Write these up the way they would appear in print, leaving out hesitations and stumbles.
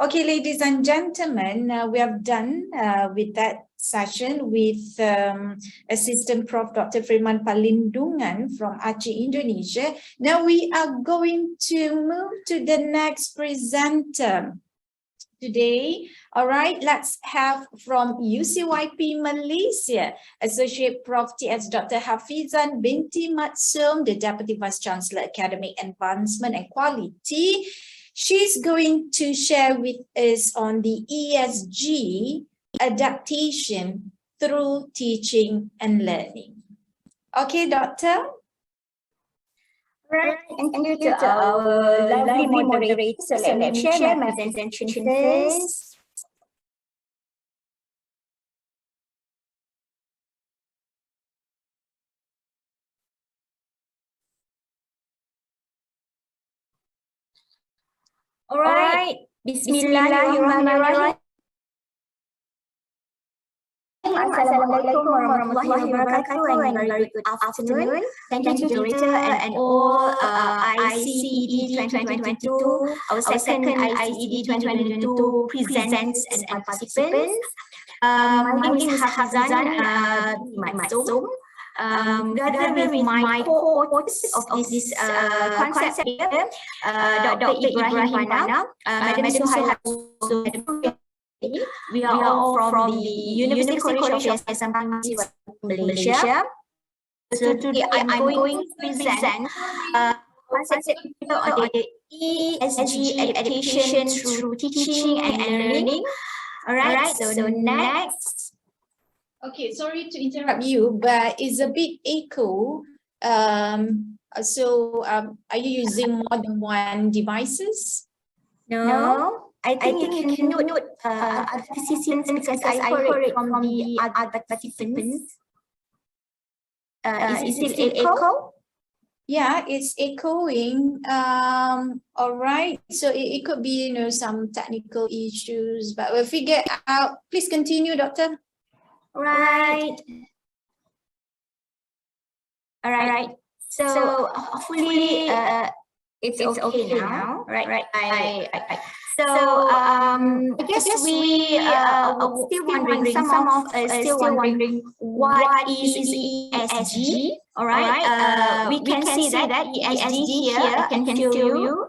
Okay, ladies and gentlemen, we have done with that session with Assistant Prof. Dr. Firman Palindungan from Aceh, Indonesia. Now we are going to move to the next presenter today. All right, let's have from UCYP Malaysia, Associate Prof. T.S. Dr. Hafizan binti Matsum, the Deputy Vice Chancellor, Academic Advancement and Quality. She's going to share with us on the ESG adaptation through teaching and learning. Okay, Doctor? Right, thank you to our lovely moderator. So let me share my presentation first. All right, Bismillahirrahmanirrahim. Assalamualaikum warahmatullahi wabarakatuh and very good afternoon. Thank you to Director and all ICED 2022, our second ICED 2022 presents and participants. My name is Hafizan Matsum. Together with my co-host of this concept here, Dr. Ibrahim Wana, Madam Suhaila, we are all from the University College of Malaysia. So today I'm going to present concept on the ESG adaptation through teaching and learning. All right, so next. Okay, sorry to interrupt you, but it's a bit echo. Are you using more than one devices? No. I think you can note other participants because I heard it from the other participants. Is it still echo? Yeah, it's echoing. All right. So it could be, some technical issues, but we'll figure out. Please continue, Doctor. Right. All right. So hopefully it's okay now. Right. So I guess we still wondering, some of us still wondering what is ESG. All right. We can see that ESG here. I can show you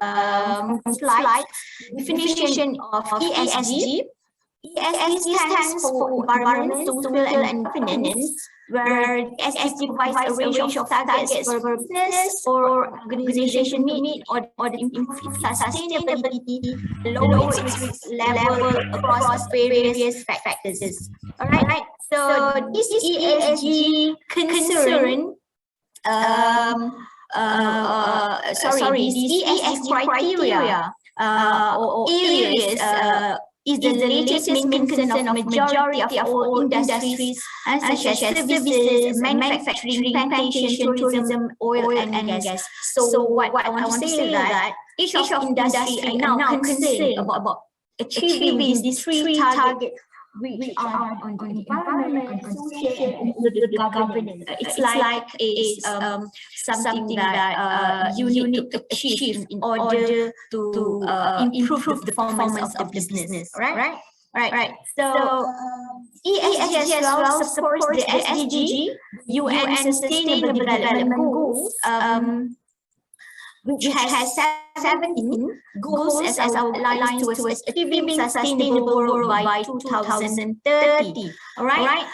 slide definition of ESG. ESG stands for environment, social and governance, where ESG provides a range of targets for business or organization to meet or improve sustainability, lower its level across various factors. All right. So this ESG concern, these ESG criteria or areas is the latest main concern of majority of all industries, such as services, manufacturing, plantation, tourism, oil and gas. So what I want to say is that each of industry are now concerned about achieving these three targets, which are on the environment, social and governance. It's like something that you need to achieve in order to improve the performance of the business. Right. So ESG as well supports the SDG, UN Sustainable Development Goals, which has 17 goals as outlined towards achieving sustainable world by 2030. All right.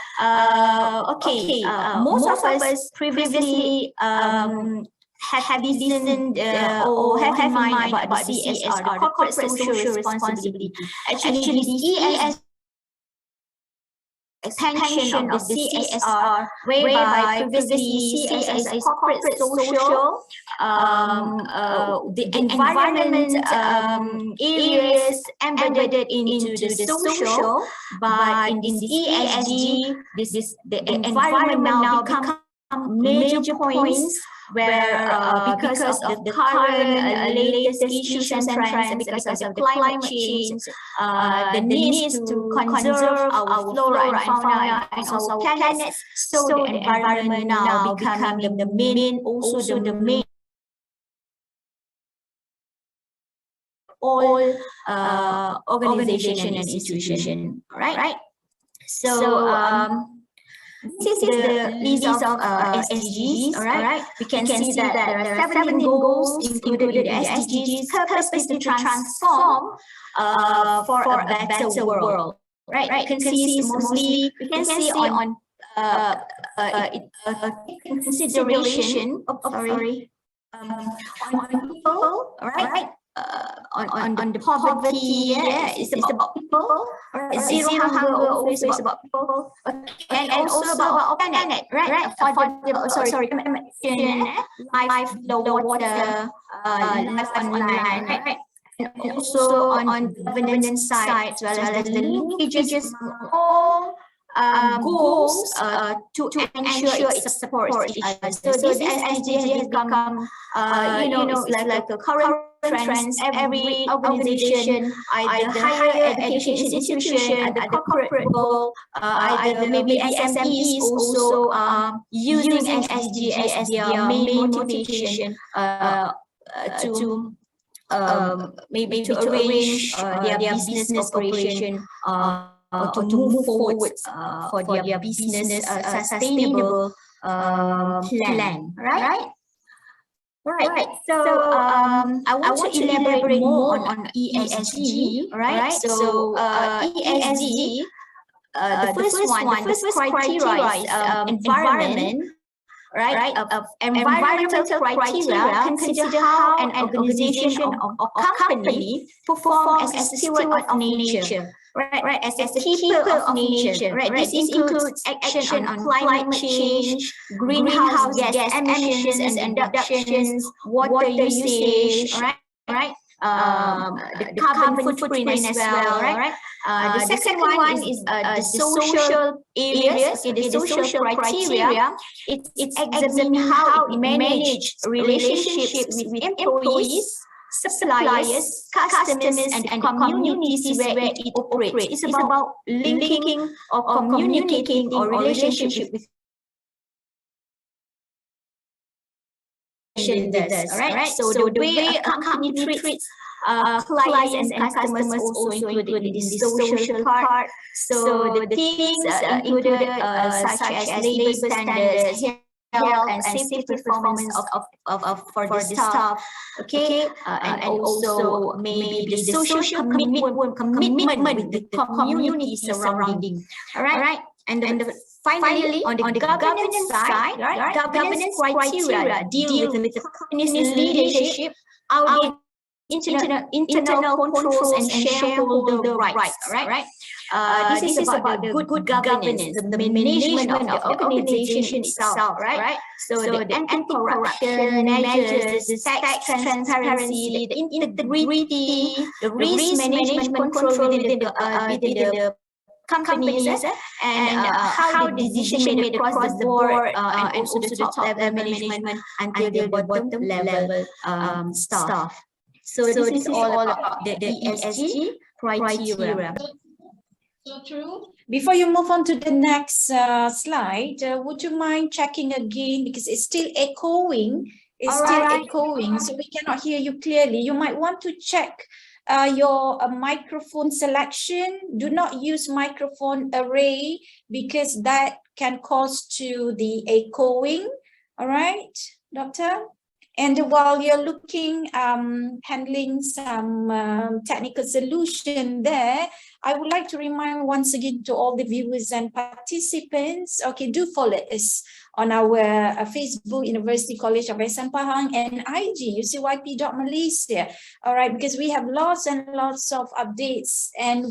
Most of us previously have listened or have in mind about the CSR, the corporate social responsibility. Actually, the ESG expansion of the CSR, whereby previously CSR is corporate social, the environment areas embedded into the social, but in this ESG, the environment now become major points where because of the current latest issues and trends, because of the climate change, the needs to conserve our flora and fauna and also planets, so the environment now becoming the main all organization and institution, right? So this is the list of SDGs, all right? We can see that there are 17 goals included in the SDGs, purpose to transform for a better world, right? You can see mostly, we can see on consideration of, on people, right? On the poverty, it's about people. Right? Zero hunger also is about people, and also about planet, right? Life below water, life on land, right? And also on the governance side, as well as the linkages among all goals to ensure it supports each other. So this SDG has become, it's like a current trends. Every organization, either higher education institution, at the corporate world, either maybe SMEs also using SDG as their main motivation to maybe to arrange their business operation or to move forward for their business sustainable plan, right? Right. So I want to elaborate more on ESG, right? So ESG, the first criteria is environment, right? Environmental criteria consider how an organization or company perform as a steward of nature. Right, as a keeper of nature, right? This includes action on climate change, greenhouse gas emissions and reductions, water usage, right? The carbon footprint as well, right? The second one is the social areas, the social criteria. It's examining how it manage relationships with employees, suppliers, customers, and communities where it operates. It's about linking or communicating or relationship with others, right? So the way a company treats clients and customers also included in this social part. So the things included such as labor standards, health and safety performance of for the staff, okay, and also maybe the social commitment with the community surrounding, all right. And finally, on the governance side, right, governance criteria deal with the company's leadership, audit, internal controls and shareholder rights, right? This is about the good governance, the management of the organization itself, right? So the anti-corruption measures, the tax transparency, the integrity, the risk management control within the companies, and how the decision made across the board and also the top level management until the bottom level staff. So this is all about the ESG criteria. So true. Before you move on to the next slide, would you mind checking again, because it's still echoing. It's still echoing, so we cannot hear you clearly. You might want to check your microphone selection. Do not use microphone array, because that can cause to the echoing. All right, Doctor? And while you're looking, handling some technical solution there, I would like to remind once again to all the viewers and participants, okay, do follow us on our Facebook, University College of Islam Pahang, and IG, UCYP.Malaysia. All right, because we have lots and lots of updates and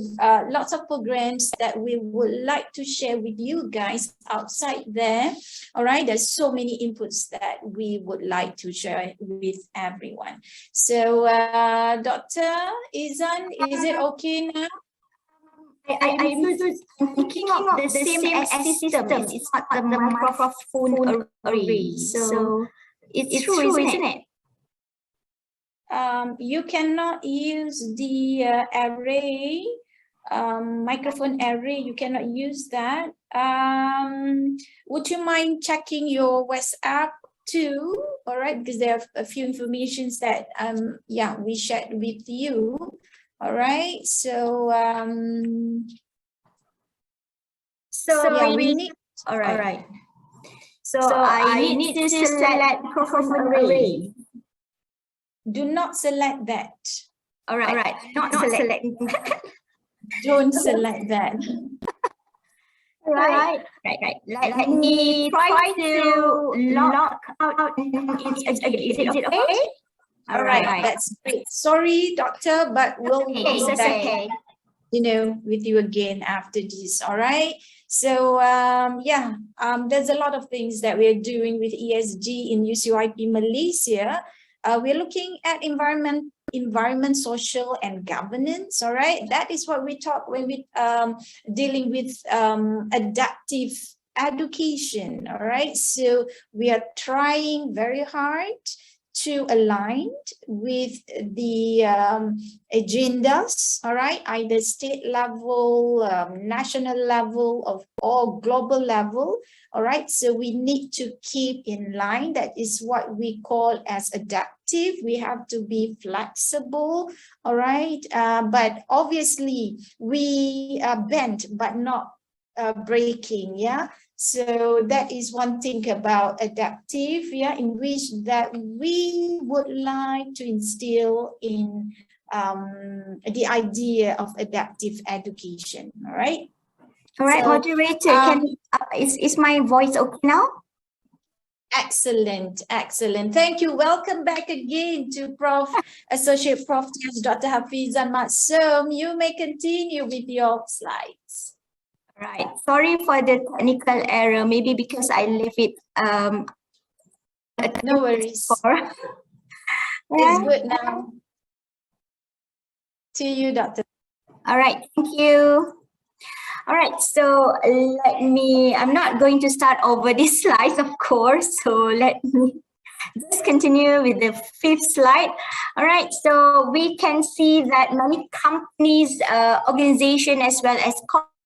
lots of programs that we would like to share with you guys outside there. All right, there's so many inputs that we would like to share with everyone. So, Dr. Izan, is it okay now? I'm thinking of the same system. It's not the microphone array. So it's true, isn't it? You cannot use the array, microphone array. You cannot use that. Would you mind checking your WhatsApp 2, all right, because there are a few informations that we shared with you. All right, so we need, all right. So I need to select performance array. Do not select that. All right. Not select. Don't select that. Right. Let me try to log out. Is it okay? All right. That's great. Sorry, doctor, but we'll be back, with you again after this. All right. So there's a lot of things that we're doing with ESG in UCYP Malaysia. We're looking at environment, social, and governance. All right, that is what we talk when we dealing with adaptive education. All right, so we are trying very hard to align with the agendas, all right, either state level, national level, or global level, all right. So we need to keep in line. That is what we call as adaptive. We have to be flexible, all right. But obviously we bend, but not breaking, yeah. So that is one thing about adaptive, in which that we would like to instill in the idea of adaptive education. All right. All right, so, moderator, is my voice okay now? Excellent. Thank you. Welcome back again to Associate Prof. Dr. Hafizan Matsum. You may continue with your slides. Right. Sorry for the technical error. Maybe because I left it. No worries. It's good now. To you, Doctor. All right. Thank you. All right. So I'm not going to start over this slide, of course. So let me just continue with the 5th slide. All right. So we can see that many companies, organizations, as well as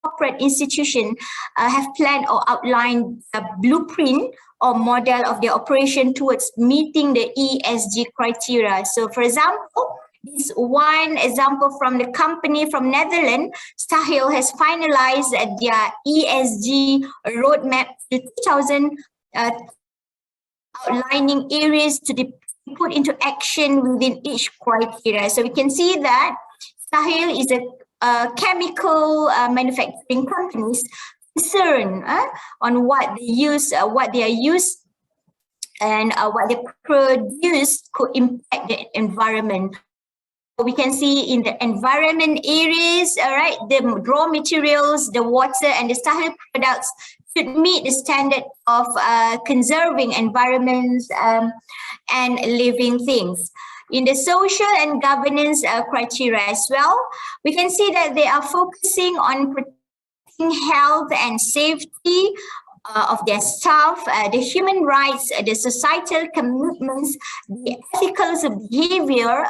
corporate institutions have planned or outlined a blueprint or model of their operation towards meeting the ESG criteria. So, for example, this one example from the company from Netherlands, Stahil has finalized their ESG roadmap to 2000, outlining areas to be put into action within each criteria. So we can see that Stahil is a chemical manufacturing companies concerned on what they use, what they are used, and what they produce could impact the environment. We can see in the environment areas, all right, the raw materials, the water, and the Stahil products should meet the standard of conserving environments and living things. In the social and governance criteria as well, we can see that they are focusing on protecting health and safety of their staff, the human rights, the societal commitments, the ethical behavior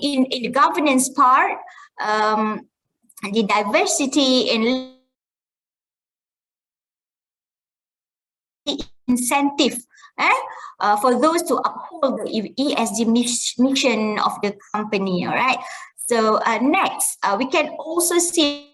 in the governance part, the diversity in incentive for those to uphold the ESG mission of the company. All right. So next, we can also see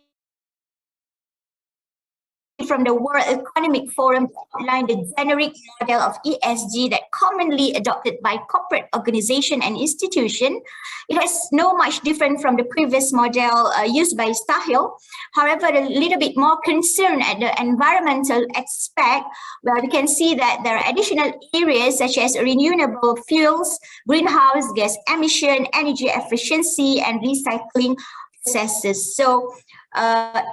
from the World Economic Forum outline the generic model of ESG that commonly adopted by corporate organization and institution. It has no much different from the previous model used by Stahil. However, a little bit more concern at the environmental aspect, where we can see that there are additional areas such as renewable fuels, greenhouse gas emission, energy efficiency, and recycling processes. So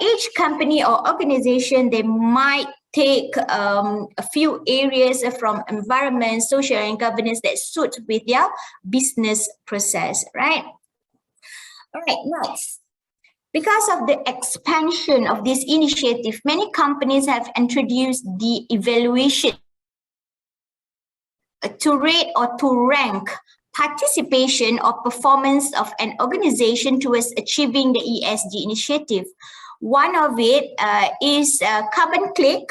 each company or organization, they might take a few areas from environment, social, and governance that suit with their business process, right? All right, next. Because of the expansion of this initiative, many companies have introduced the evaluation to rate or to rank participation or performance of an organization towards achieving the ESG initiative. One of it is Carbon Click,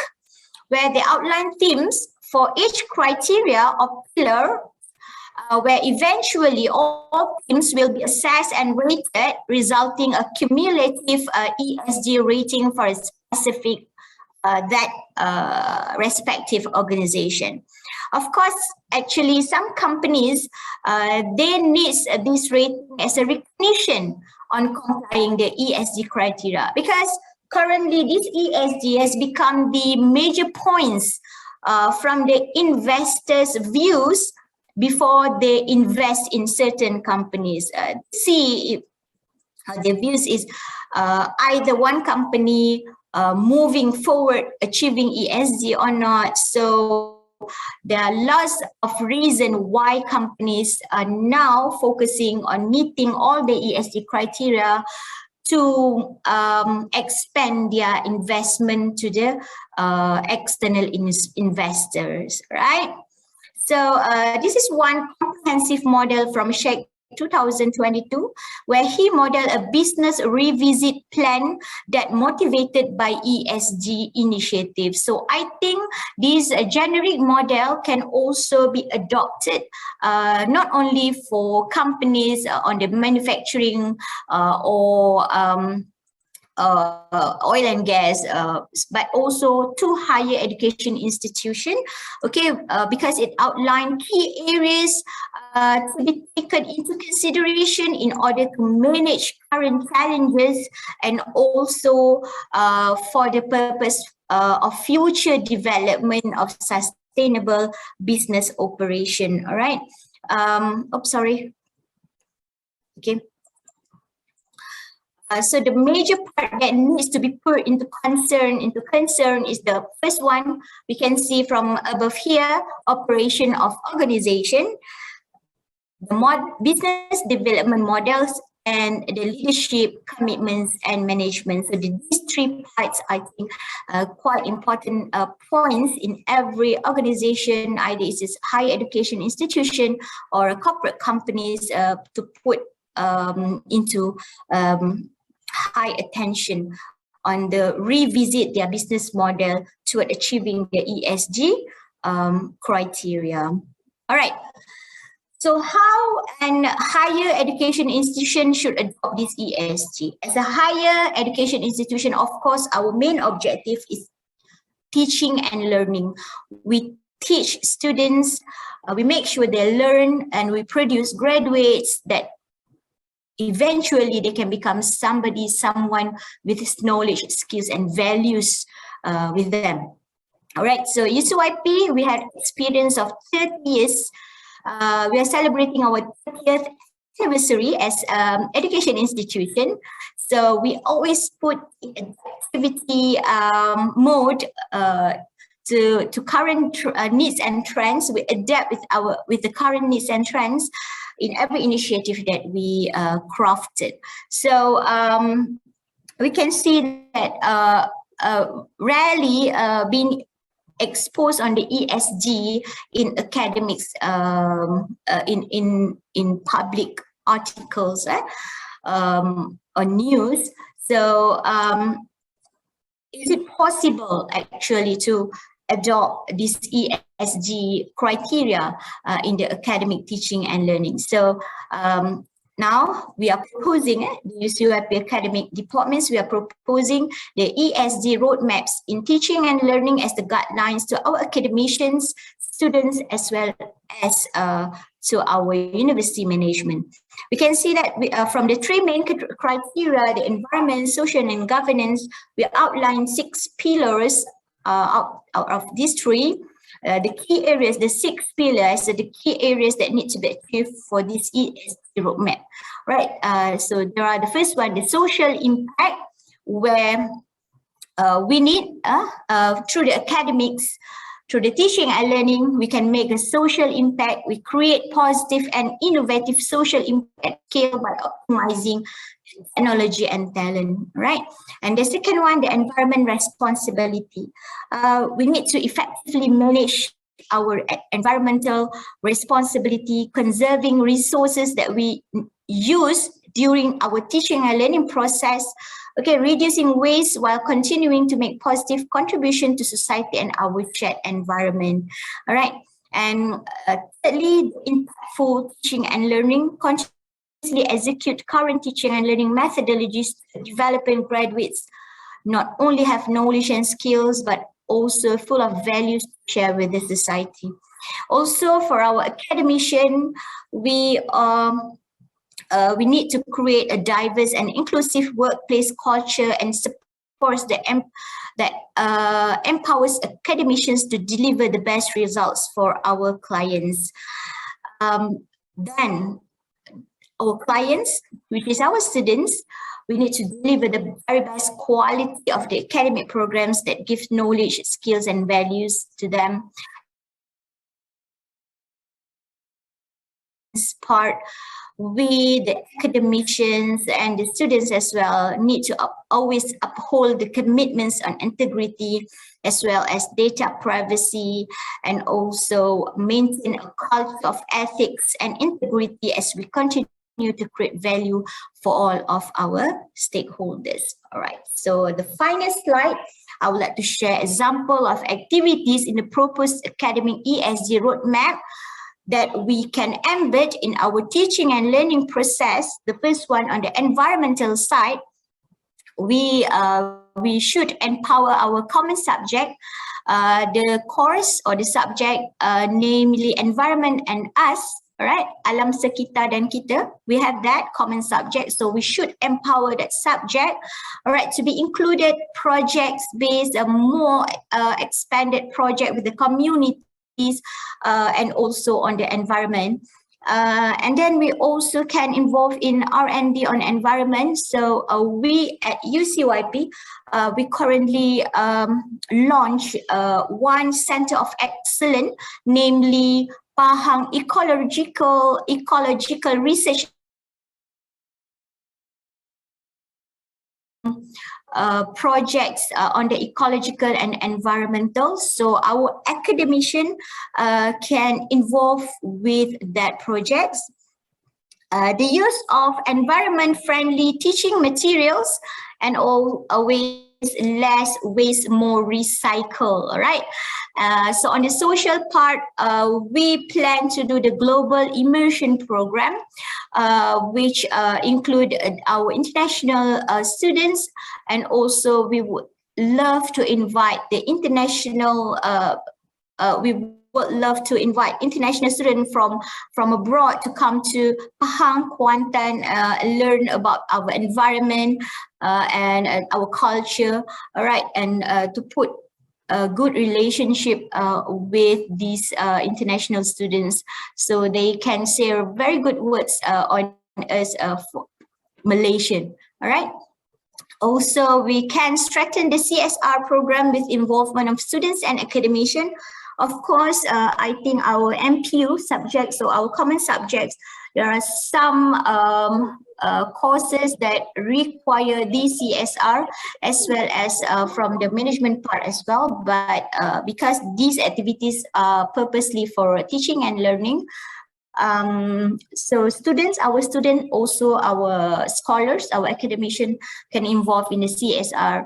where they outline themes for each criteria or pillar, where eventually all teams will be assessed and rated, resulting a cumulative ESG rating for a specific respective organization. Of course, actually, some companies they need this rating as a recognition on complying the ESG criteria, because currently this ESG has become the major points from the investors' views before they invest in certain companies. See if their views is either one company moving forward, achieving ESG or not. So there are lots of reasons why companies are now focusing on meeting all the ESG criteria to expand their investment to the external investors, right? So this is one comprehensive model from Sheikh 2022, where he modeled a business revisit plan that motivated by ESG initiatives. So I think this generic model can also be adopted not only for companies on the manufacturing or oil and gas, but also to higher education institution, okay, because it outlined key areas to be taken into consideration in order to manage current challenges and also for the purpose of future development of sustainable business operation. All right. Sorry. Okay. So the major part that needs to be put into concern is the first one we can see from above here: operation of organization, the business development models, and the leadership commitments and management. So these three parts, I think, are quite important points in every organization, either it's a higher education institution or a corporate companies to put into high attention on the revisit their business model toward achieving the ESG criteria. All right. So how an higher education institution should adopt this ESG? As a higher education institution, of course, our main objective is teaching and learning. We teach students, we make sure they learn, and we produce graduates that eventually they can become someone with knowledge, skills, and values with them. All right, so UCYP, we had experience of 30 years. We are celebrating our 30th anniversary as education institution. So we always put activity mode to current needs and trends. We adapt with the current needs and trends in every initiative that we crafted. So we can see that rarely being exposed on the ESG in academics, in public articles or news. So is it possible actually to adopt this ESG criteria in the academic teaching and learning? So now we are proposing, the UCYP academic departments, we are proposing the ESG roadmaps in teaching and learning as the guidelines to our academicians, students, as well as to our university management. We can see that from the three main criteria, the environment, social, and governance, we outline 6 pillars out of these three. The key areas, the 6 pillars, are the key areas that need to be achieved for this ESG roadmap, right? So there are the first one, the social impact, where we need through the academics, through the teaching and learning, we can make a social impact. We create positive and innovative social impact scale by optimizing technology and talent, right? And the second one, the environment responsibility. We need to effectively manage our environmental responsibility, conserving resources that we use during our teaching and learning process. Okay, reducing waste while continuing to make positive contribution to society and our shared environment. All right. And thirdly, impactful teaching and learning, continuously execute current teaching and learning methodologies to developing graduates not only have knowledge and skills, but also full of values to share with the society. Also, for our academician, we need to create a diverse and inclusive workplace culture and supports that empowers academicians to deliver the best results for our clients. Then our clients, which is our students, we need to deliver the very best quality of the academic programs that give knowledge, skills, and values to them. This part, we, the academicians and the students as well, need to always uphold the commitments on integrity as well as data privacy, and also maintain a culture of ethics and integrity as we continue to create value for all of our stakeholders. All right, so the final slide, I would like to share example of activities in the proposed academic ESG roadmap that we can embed in our teaching and learning process. The first one, on the environmental side, we should empower our common subject, the course or the subject, namely environment and us. All right, alam sekitar dan kita, we have that common subject, so we should empower that subject, all right, to be included projects based, a more expanded project with the communities and also on the environment. And then we also can involve in R&D on environment. So we at UCYP, we currently launch one center of excellence, namely Pahang Ecological Research projects on the ecological and environmental. So our academician can involve with that projects. The use of environment-friendly teaching materials and always less waste, more recycle. All right. So on the social part, we plan to do the global immersion program, which include our international students, and also we would love to invite the international. We would love to invite international students from abroad to come to Pahang, Kuantan, learn about our environment and our culture. All right, and to put a good relationship with these international students, so they can share very good words on us for Malaysian. All right. Also, we can strengthen the CSR program with involvement of students and academicians. Of course, I think our MPU subjects, so our common subjects, there are some courses that require the CSR as well as from the management part as well. But because these activities are purposely for teaching and learning, so students, also our scholars, our academician can involve in the CSR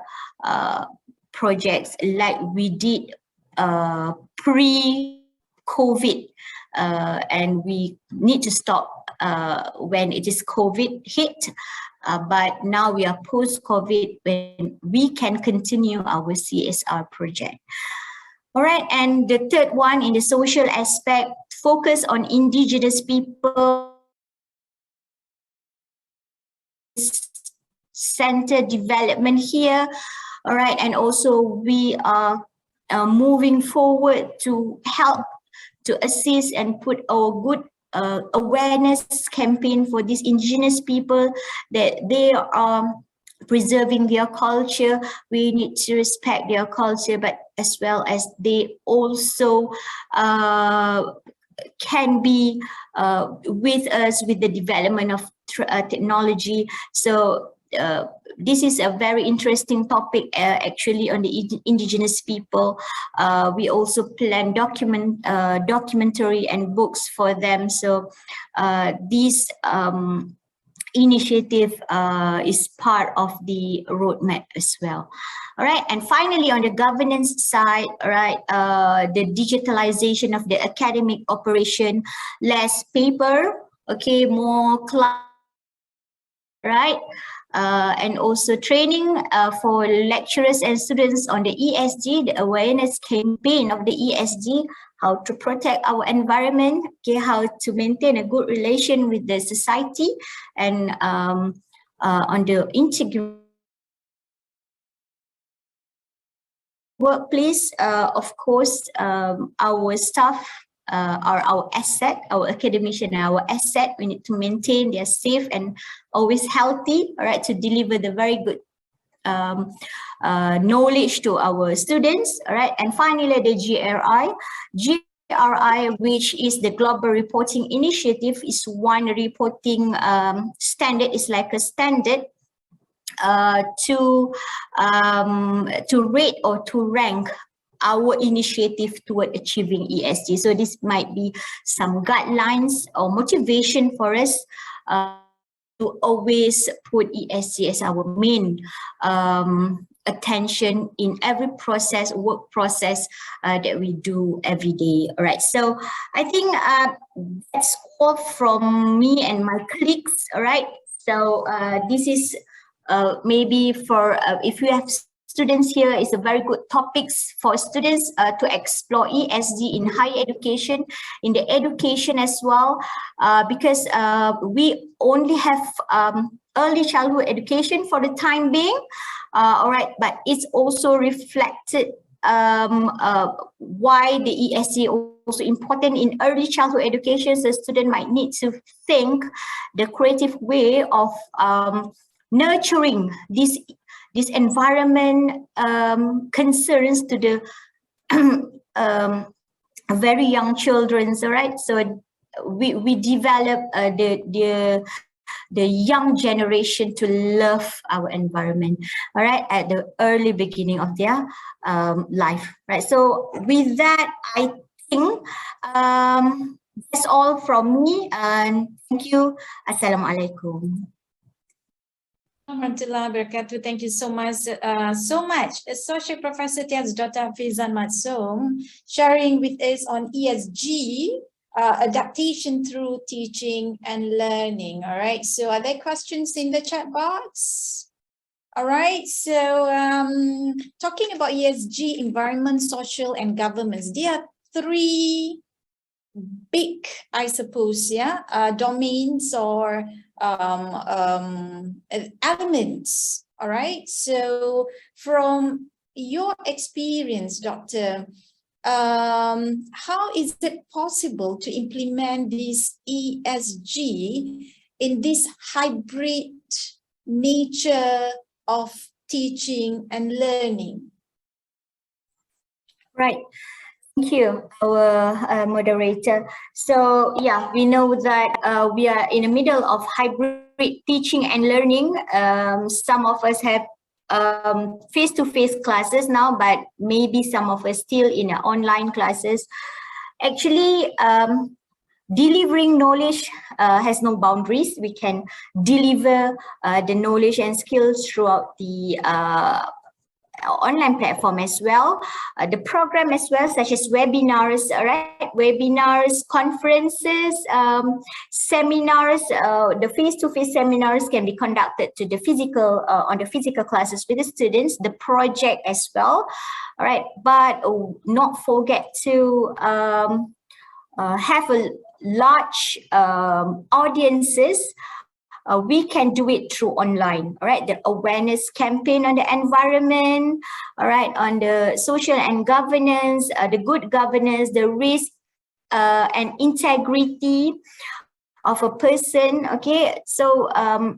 projects like we did pre-COVID, and we need to stop when it is COVID hit, but now we are post-COVID when we can continue our CSR project. All right, and the third one in the social aspect, focus on indigenous people, center development here. All right, and also we are moving forward to help to assist and put our good awareness campaign for these indigenous people, that they are preserving their culture. We need to respect their culture, but as well as they also can be with us with the development of technology. So this is a very interesting topic actually on the indigenous people. We also plan documentary and books for them. So these initiative is part of the roadmap as well. All right, and finally on the governance side, all right, the digitalization of the academic operation, less paper, okay, more class, right, and also training for lecturers and students on the ESG, the awareness campaign of the ESG, how to protect our environment, okay, how to maintain a good relation with the society, and on the integrity workplace, of course, our staff are our asset, our academician are our asset. We need to maintain their safe and always healthy, all right, to deliver the very good knowledge to our students, all right. And finally, the GRI, which is the Global Reporting Initiative, is one reporting standard, is like a standard to rate or to rank our initiative toward achieving ESG. So this might be some guidelines or motivation for us to always put ESG as our main attention in every process, work process that we do every day. All right, so I think that's all from me and my colleagues. All right, so this is maybe for if you have students here, it's a very good topics for students to explore ESG in higher education, in the education as well, because we only have early childhood education for the time being, all right, but it's also reflected why the ESG also important in early childhood education. So student might need to think the creative way of nurturing this environment concerns to the very young children. All right, so we develop the young generation to love our environment, all right, at the early beginning of their life, right? So with that, I think that's all from me, and thank you. Assalamualaikum. Thank you so much. Associate Professor Tiaz Dr. Hafizan Matsum sharing with us on ESG, adaptation through teaching and learning. All right, so are there questions in the chat box? All right, so talking about ESG, environment, social, and governance, there are three big, I suppose, domains or elements. All right, so from your experience, Doctor, how is it possible to implement this ESG in this hybrid nature of teaching and learning? Right. Thank you, our moderator. So yeah, we know that we are in the middle of hybrid teaching and learning. Some of us have face-to-face classes now, but maybe some of us still in online classes. Actually, delivering knowledge has no boundaries. We can deliver the knowledge and skills throughout the online platform as well, the program as well, such as webinars, right? Webinars, conferences, seminars. The face-to-face seminars can be conducted to the physical on the physical classes with the students. The project as well, all right. But not forget to have a large audiences. We can do it through online, all right? The awareness campaign on the environment, all right, on the social and governance, the good governance, the risk and integrity of a person, okay? So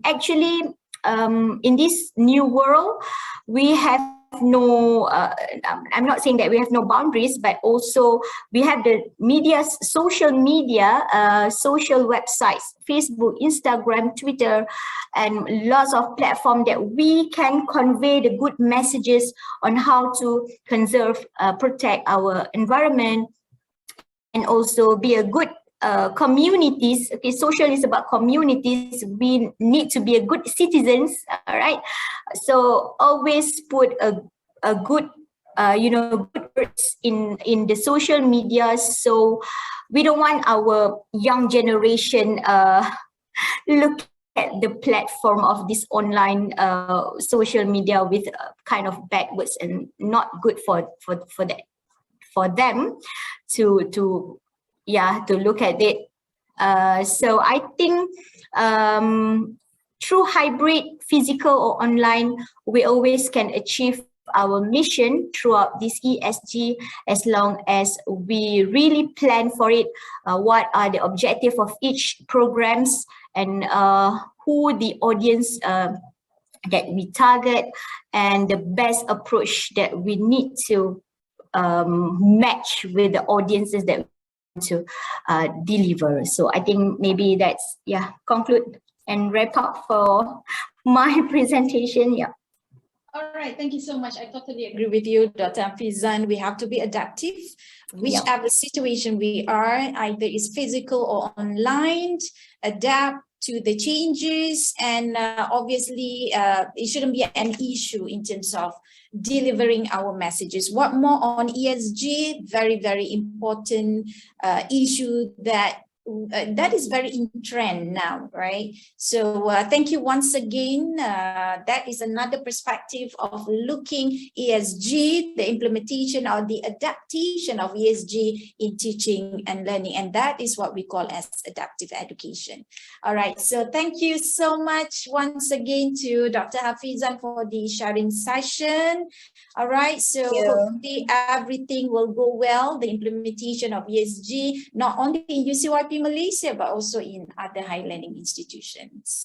actually, in this new world, we have no, I'm not saying that we have no boundaries, but also we have the media, social media, social websites, Facebook, Instagram, Twitter, and lots of platforms that we can convey the good messages on how to conserve, protect our environment, and also be a good communities, okay, social is about communities, we need to be a good citizens, all right? So always put a good, good words in the social media. So we don't want our young generation look at the platform of this online social media with kind of backwards and not good for that, for them to look at it. So I think through hybrid, physical or online, we always can achieve our mission throughout this ESG, as long as we really plan for it, what are the objectives of each programs, and who the audience that we target, and the best approach that we need to match with the audiences that we want to deliver. So I think maybe that's, conclude and wrap up for my presentation. Yeah. All right, thank you so much. I totally agree with you, Dr. Hafizan. We have to be adaptive, whichever situation we are, either it's physical or online, adapt to the changes, and obviously it shouldn't be an issue in terms of delivering our messages. What more on ESG? Very, very important issue that is very in trend now, right? So thank you once again. That is another perspective of looking ESG, the implementation or the adaptation of ESG in teaching and learning. And that is what we call as adaptive education. All right, so thank you so much once again to Dr. Hafizan for the sharing session. All right, so hopefully everything will go well, the implementation of ESG, not only in UCYP Malaysia, but also in other higher learning institutions.